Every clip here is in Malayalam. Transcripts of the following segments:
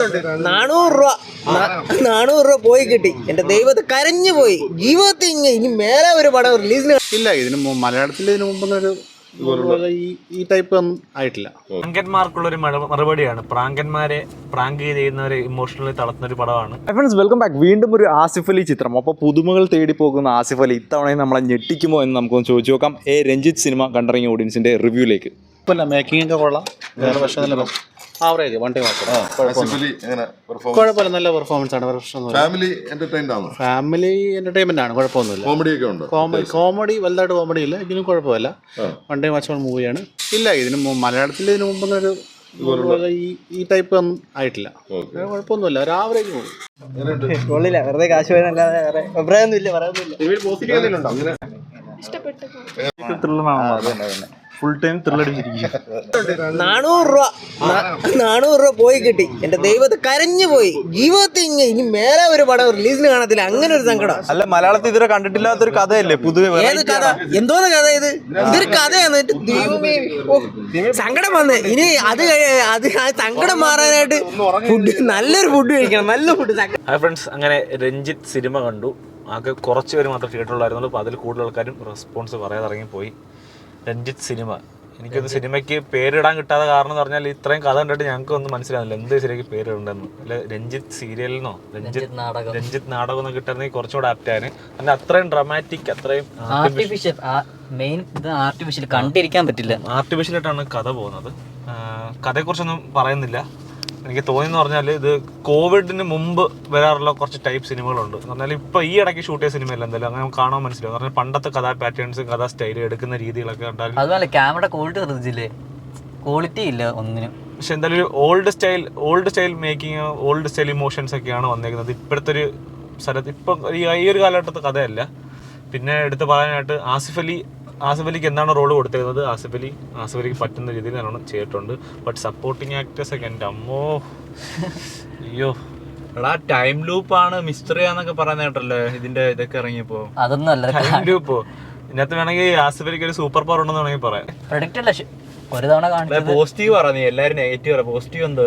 400 രൂപ പോയി കിട്ടി. എന്റെ ദൈവത്തെ കരഞ്ഞു പോയി. ജീവിതത്തിൽ ഇനി മേലെ ഒരു പടം റിലീസിന് ഇല്ല. ഇതിന് മലയാളത്തിൽ ഇതിനു മുമ്പൊന്നൊരു ഈ ടൈപ്പ് ഒന്നും ആയിട്ടില്ല. പ്രാങ്കന്മാർക്കുള്ളൊരു മറുപടിയാണ്. പ്രാങ്കന്മാരെ പ്രാങ്ക് ചെയ്യുന്നവരെ ഇമോഷണലി തളർത്തുന്ന ഒരു പടമാണ്. Friends, welcome back. വീണ്ടും ഒരു ആസിഫ് അലി ചിത്രം. അപ്പോൾ പുതുമകൾ തേടി പോകുന്ന ആസിഫ് അലി ഇത്തവണയും നമ്മളെ ഞെട്ടിക്കുമോ എന്ന് നമുക്കൊന്ന് ചോദിച്ചു നോക്കാം. രഞ്ജിത്ത് സിനിമ കണ്ടിറങ്ങിയ ഓഡിയൻസിന്റെ റിവ്യൂലേക്ക്. മേക്കിംഗ് ഒക്കെ കൊള്ളാം. വേറെ പക്ഷേ നല്ല ആവറേജ് വൺ ടൈം കുഴപ്പമില്ല. നല്ല പെർഫോമൻസ് ആണ്. ഫാമിലി എന്റർടൈൻമെന്റ് ആണ്. കുഴപ്പമൊന്നുമില്ല. കോമഡി വലുതായിട്ട് കോമഡി ഇല്ല. ഇതിനും കുഴപ്പമില്ല. വൺ ടൈം വാച്ച് മൂവിയാണ്. ഇല്ല. ഇതിന് മലയാളത്തിൽ ഇതിനു മുമ്പൊന്നൊരു ഈ ടൈപ്പ് ഒന്നും ആയിട്ടില്ല. കുഴപ്പമൊന്നുമില്ല. ഒരു ആവറേജ് മൂവി. കൊള്ളില്ല. വെറുതെ കാശ് പോയതല്ലാതെ വേറെ അഭിപ്രായമൊന്നുമില്ല, പറയാനൊന്നുമില്ല. Full time ത്രില്ലടിച്ചിരിക്കും. 400 രൂപ പോയി കിട്ടി. എന്റെ ദൈവത്തെ കരഞ്ഞു പോയി. ജീവിതത്തിൽ ഇനി മേലെ ഒരു പടം റിലീസിന് കാണത്തില്ല. അങ്ങനെ ഒരു സങ്കടം. അല്ല, മലയാളത്തിൽ ഇതുവരെ കണ്ടിട്ടില്ലാത്തൊരു കഥയല്ലേ? ഏത് കഥ? എന്തോന്ന് കഥ ഇത്? ഇതൊരു കഥയാണ്. ദൈവമേ, സങ്കടം വന്നേ. ഇനി അത് ആ സങ്കടം മാറാനായിട്ട് നല്ലൊരു ഫുഡ് കഴിക്കണം. നല്ല ഫുഡ്. ഹായ് ഫ്രണ്ട്സ്, അങ്ങനെ രഞ്ജിത്ത് സിനിമ കണ്ടു. ആകെ കുറച്ച് പേര് മാത്രം തിയേറ്ററിലുള്ളായിരുന്നുള്ളൂ. അപ്പോൾ അതിൽ കൂടുതൽ ആൾക്കാരും റെസ്പോൺസ് പറയാതെ ഇറങ്ങിപ്പോയി. രഞ്ജിത്ത് സിനിമ, എനിക്കൊന്ന് സിനിമയ്ക്ക് പേരിടാൻ കിട്ടാതെ കാരണം എന്ന് പറഞ്ഞാൽ ഇത്രയും കഥ കണ്ടിട്ട് ഞങ്ങൾക്ക് ഒന്നും മനസ്സിലാവില്ല എന്ത് ശരിക്കും പേരിടണ്ടെന്ന്. അല്ലെ രഞ്ജിത്ത് സീരിയലിനോ രഞ്ജിത്ത് നാടകം എന്ന് കിട്ടുന്നെങ്കിൽ കുറച്ചുകൂടെ ആപ്റ്റാണ്. അതിന്റെ അത്രയും ഡ്രമാറ്റിക്, അത്രയും ആർട്ടിഫിഷ്യൽ കണ്ടിരിക്കാൻ പറ്റില്ല. ആർട്ടിഫിഷ്യലായിട്ടാണ് കഥ പോകുന്നത്. കഥയെക്കുറിച്ചൊന്നും പറയുന്നില്ല. എനിക്ക് തോന്നിയെന്ന് പറഞ്ഞാൽ ഇത് കോവിഡിന് മുമ്പ് വരാറുള്ള കുറച്ച് ടൈപ്പ് സിനിമകളുണ്ട്. എന്ന് പറഞ്ഞാൽ ഇപ്പോൾ ഈ ഇടയ്ക്ക് ഷൂട്ട് ചെയ്ത സിനിമയല്ല എന്തായാലും അങ്ങനെ കാണാൻ മനസ്സിലാവും. കാരണം പണ്ടത്തെ കഥാ പാറ്റേൺസ്, കഥാ സ്റ്റൈല്, എടുക്കുന്ന രീതികളൊക്കെ കണ്ടാൽ അതുപോലെ ക്യാമറ ക്വാളിറ്റി ശ്രദ്ധിച്ചില്ലേ? ക്വാളിറ്റി ഇല്ല ഒന്നിനും. പക്ഷെ എന്തായാലും old style making, old style emotions ഒക്കെയാണ് വന്നേക്കുന്നത്. ഇപ്പോഴത്തെ ഒരു സ്ഥലത്ത് ഇപ്പം ഈ ഒരു കാലഘട്ടത്തെ കഥയല്ല. പിന്നെ എടുത്ത് പറയാനായിട്ട് ആസിഫ് അലിക്ക് എന്താണ് റോള് കൊടുത്തിരുന്നത്, ആസിഫ് അലിക്ക് പറ്റുന്ന രീതിയിൽ നല്ലോണം ചെയ്തിട്ടുണ്ട്. ബട്ട് സപ്പോർട്ടിങ് ആക്ടേഴ്സ് ഒക്കെ എൻ്റെ അമ്മോ, അയ്യോ എടാ, ടൈം ലൂപ്പാണ് മിസ്റ്ററി ആന്നൊക്കെ പറയുന്ന കേട്ടല്ലേ ഇതിന്റെ ഇതൊക്കെ ഇറങ്ങിയപ്പോ. അതൊന്നും അല്ല. ടൈം ലൂപ്പോ ഇതിനകത്ത് വേണമെങ്കിൽ ആസിഫ് അലിക്ക് ഒരു സൂപ്പർ പവർ ഉണ്ടെന്ന് വേണമെങ്കിൽ പറയാം. പ്രൊഡക്റ്റ് അല്ല, ഒരു തവണ കാണിച്ചത് പോസിറ്റീവ് പറ. നീ എല്ലാരും നെഗറ്റീവ് പറ. പോസിറ്റീവ് എന്തോ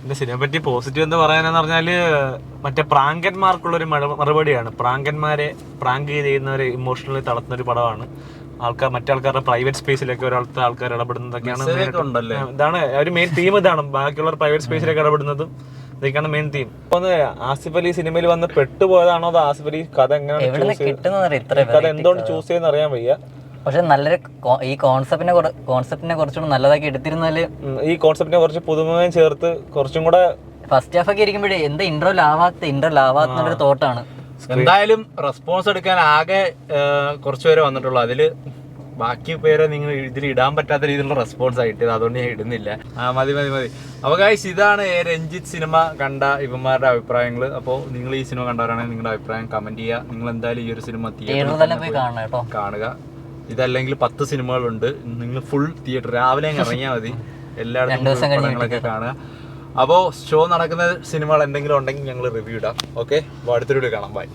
എൻ്റെ സിനിമയെ പറ്റി പോസിറ്റീവ് എന്താ പറയാനെന്ന് പറഞ്ഞാൽ മറ്റേ പ്രാങ്കന്മാർക്കുള്ളൊരു മറുപടിയാണ്. പ്രാങ്കന്മാരെ പ്രാങ്ക് ചെയ്യുന്നവരെ ഇമോഷണലി തളർത്തുന്ന ഒരു പടമാണ്. മറ്റേ ആൾക്കാരുടെ പ്രൈവറ്റ് സ്പേസിലേക്ക് ഒരാളത്തെ ആൾക്കാർ ഇടപെടുന്നതൊക്കെയാണ് ഇതാണ് ഒരു മെയിൻ തീം. ഇതാണ് ബാക്കിയുള്ള പ്രൈവറ്റ് സ്പേസിലേക്ക് ഇടപെടുന്നതും ഇതൊക്കെയാണ് മെയിൻ തീം. അപ്പൊ ആസിഫ് അലി സിനിമയിൽ വന്ന് പെട്ടുപോയതാണോ അതോ ആസിഫ് അലി കഥ എങ്ങനെയാണ് കഥ എന്തുകൊണ്ട് ചൂസ് ചെയ്യുന്ന അറിയാൻ വയ്യ. പക്ഷെ നല്ലൊരു ഈ കോൺസെപ്റ്റിനെ കുറച്ചുകൂടെ നല്ലതാക്കി എടുത്തിരുന്നാല്, ഈ കോൺസെപ്റ്റിനെ കുറച്ച് പുതുമയും ചേർത്ത് കുറച്ചും കൂടെ ഫസ്റ്റ് ഹാഫ് ഒക്കെ ഇരിക്കുമ്പോഴേ എന്താ ഇന്റർവൽ ആവാത്തൊരു തോട്ടാണ്. എന്തായാലും റെസ്പോൺസ് എടുക്കാൻ ആകെ കുറച്ച് പേരെ വന്നിട്ടുള്ളൂ. അതില് ബാക്കി പേരെ നിങ്ങൾ ഇതിൽ ഇടാൻ പറ്റാത്ത രീതിയിലുള്ള റെസ്പോൺസ് ആയിട്ട്, അതുകൊണ്ട് ഞാൻ ഇടുന്നില്ല. മതി. അപ്പൊ ഗൈസ്, ഇതാണ് രഞ്ജിത്ത് സിനിമ കണ്ട ഇവന്മാരുടെ അഭിപ്രായങ്ങൾ. അപ്പോൾ നിങ്ങൾ ഈ സിനിമ കണ്ടവരാണെങ്കിൽ നിങ്ങളുടെ അഭിപ്രായം കമന്റ് ചെയ്യുക. നിങ്ങൾ എന്തായാലും ഈ ഒരു സിനിമ തിയേറ്ററിൽ കാണുക. ഇതല്ലെങ്കിൽ 10 സിനിമകളുണ്ട്. നിങ്ങൾ ഫുൾ തിയേറ്റർ രാവിലെ ഇറങ്ങിയാൽ മതി. എല്ലായിടത്തും പടങ്ങളൊക്കെ കാണുക. അപ്പോൾ ഷോ നടക്കുന്ന സിനിമകൾ എന്തെങ്കിലും ഉണ്ടെങ്കിൽ ഞങ്ങൾ റിവ്യൂ ഇടാം. ഓക്കെ, അപ്പോൾ അടുത്തൊരു വീഡിയോ കാണാം. ബൈ.